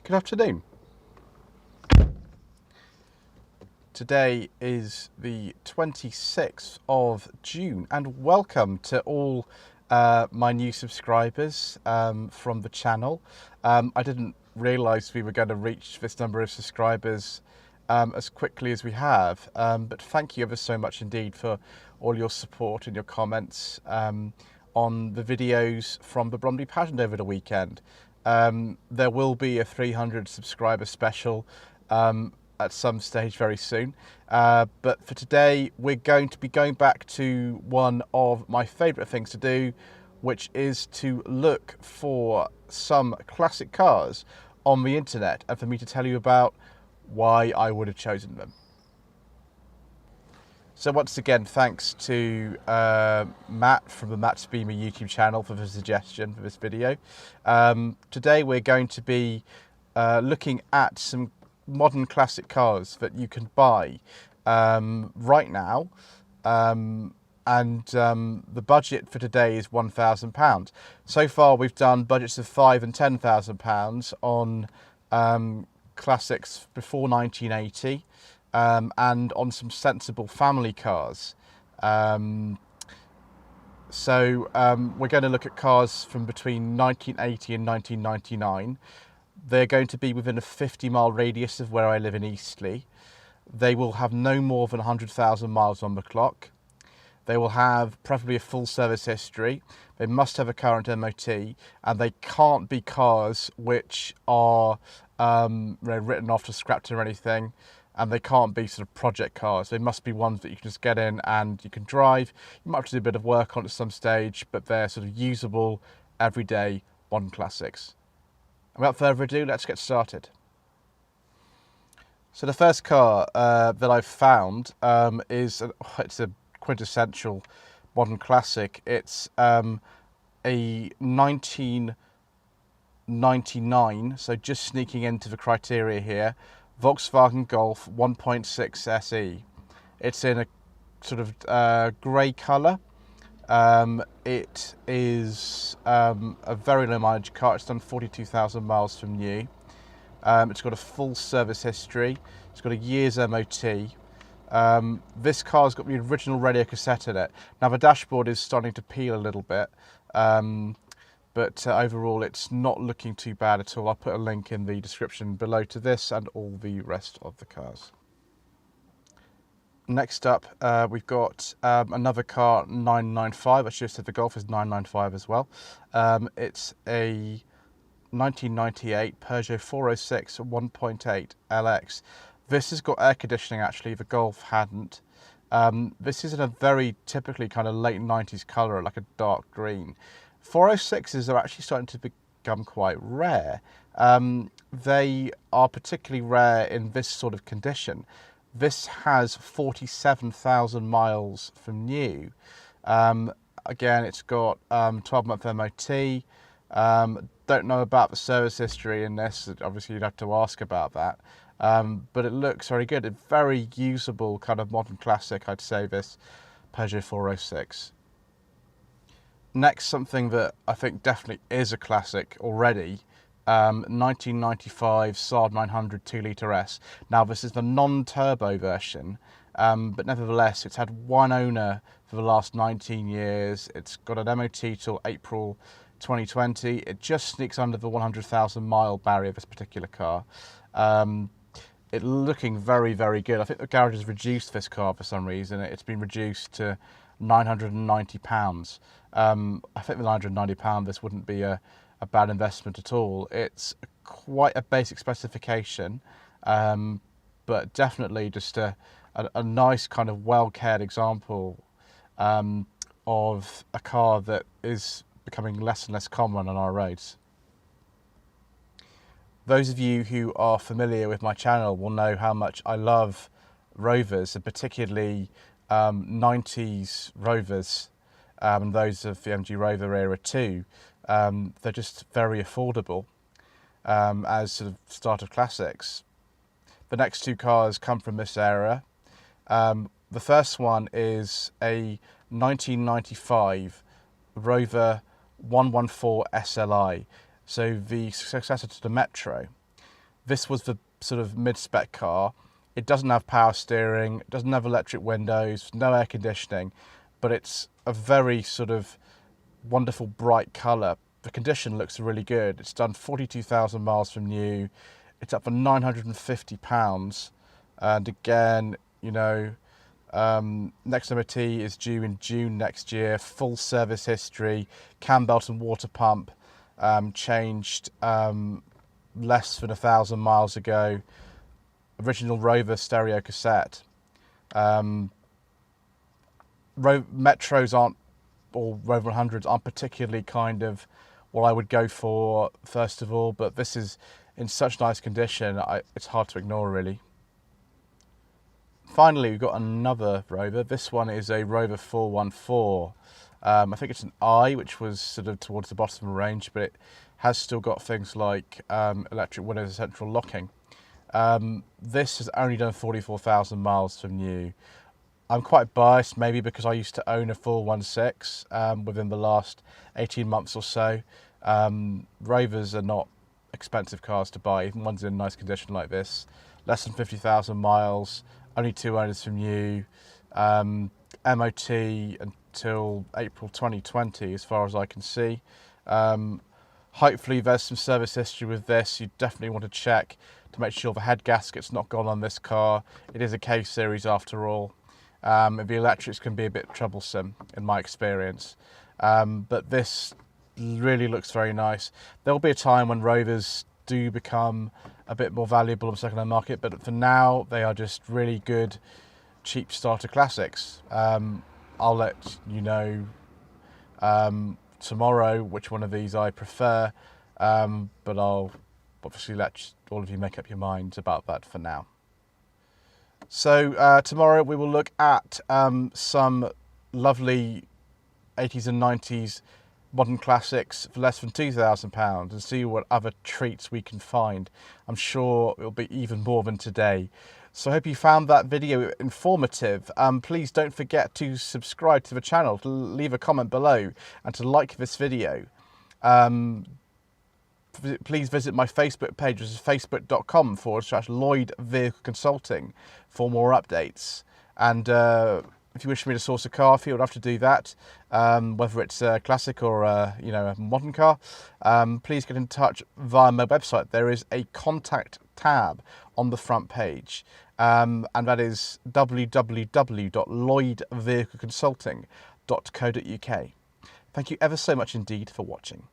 Good afternoon. Today is the 26th of June and welcome to all my new subscribers from the channel. I didn't realise we were going to reach this number of subscribers as quickly as we have, but thank you ever so much indeed for all your support and your comments on the videos from the Bromley Pageant over the weekend. There will be a 300 subscriber special at some stage very soon, but for today we're going to be going back to one of my favourite things to do, which is to look for some classic cars on the internet and for me to tell you about why I would have chosen them. So once again, thanks to Matt from the Matt's Beamer YouTube channel for the suggestion for this video. Today we're going to be looking at some modern classic cars that you can buy right now, and the budget for today is £1,000. So far we've done budgets of £5,000 and £10,000 on classics before 1980. And on some sensible family cars. So we're going to look at cars from between 1980 and 1999. They're going to be within a 50-mile radius of where I live in Eastleigh. They will have no more than 100,000 miles on the clock. They will have preferably a full service history. They must have a current MOT, and they can't be cars which are written off to scrapped or anything. And they can't be sort of project cars. They must be ones that you can just get in and you can drive. You might have to do a bit of work on at some stage, but they're sort of usable, everyday, modern classics. And without further ado, let's get started. So the first car that I've found it's a quintessential modern classic. It's a 1999, so just sneaking into the criteria here, Volkswagen Golf 1.6 SE. It's in a sort of grey colour. It is a very low mileage car. It's done 42,000 miles from new. It's got a full service history. It's got a year's MOT. This car's got the original radio cassette in it. Now the dashboard is starting to peel a little bit. But overall it's not looking too bad at all. I'll put a link in the description below to this and all the rest of the cars. Next up we've got another car, 995. I should have said the Golf is 995 as well. It's a 1998 Peugeot 406 1.8 LX. This has got air conditioning actually, the Golf hadn't. This is in a very typically kind of late 90s colour, like a dark green. 406s are actually starting to become quite rare. They are particularly rare in this sort of condition. This has 47,000 miles from new. Again, it's got 12-month MOT. Don't know about the service history in this. Obviously, you'd have to ask about that. But it looks very good. A very usable kind of modern classic, I'd say, this Peugeot 406. Next, something that I think definitely is a classic already, 1995 Saab 900 2-litre S. Now this is the non-turbo version, but nevertheless it's had one owner for the last 19 years. It's got an MOT till April 2020. It just sneaks under the 100,000 mile barrier, this particular car. It's looking very, very good. I think the garage has reduced this car for some reason. It's been reduced to £990. I think the £990, this wouldn't be a bad investment at all. It's quite a basic specification, but definitely just a nice kind of well-cared example of a car that is becoming less and less common on our roads. Those of you who are familiar with my channel will know how much I love Rovers, and particularly 90s Rovers, and those of the MG Rover era too. They're just very affordable as sort of start of classics. The next two cars come from this era. The first one is a 1995 Rover 114 SLI, so the successor to the Metro. This was the sort of mid-spec car. It doesn't have power steering, it doesn't have electric windows, no air conditioning, but it's a very sort of wonderful bright colour. The condition looks really good. It's done 42,000 miles from new. It's up for £950. And again, you know, next MOT is due in June next year. Full service history, cam belt and water pump changed less than 1,000 miles ago. Original Rover stereo cassette. Metros aren't, or Rover 100s aren't particularly kind of what I would go for first of all, but this is in such nice condition, it's hard to ignore really. Finally, we've got another Rover. This one is a Rover 414. I think it's an I, which was sort of towards the bottom of the range, but it has still got things like electric windows and central locking. This has only done 44,000 miles from new. I'm quite biased, maybe because I used to own a 416 within the last 18 months or so. Rovers are not expensive cars to buy, even ones in nice condition like this. Less than 50,000 miles, only 2 owners from new. MOT until April 2020, as far as I can see. Hopefully there's some service history with this. You definitely want to check to make sure the head gasket's not gone on this car. It is a K series after all. The electrics can be a bit troublesome in my experience, but this really looks very nice. There will be a time when Rovers do become a bit more valuable on the second-hand market, but for now they are just really good, cheap starter classics. I'll let you know tomorrow which one of these I prefer, but I'll obviously let all of you make up your minds about that for now. So tomorrow we will look at some lovely 80s and 90s modern classics for less than £2,000 and see what other treats we can find. I'm sure it'll be even more than today. So I hope you found that video informative. Please don't forget to subscribe to the channel, to leave a comment below and to like this video. Please visit my Facebook page, which is facebook.com/Lloyd Vehicle Consulting for more updates. And if you wish me to source a car for you, I'd have to do that, whether it's a classic or a modern car. Please get in touch via my website. There is a contact tab on the front page, and that is www.lloydvehicleconsulting.co.uk. Thank you ever so much indeed for watching.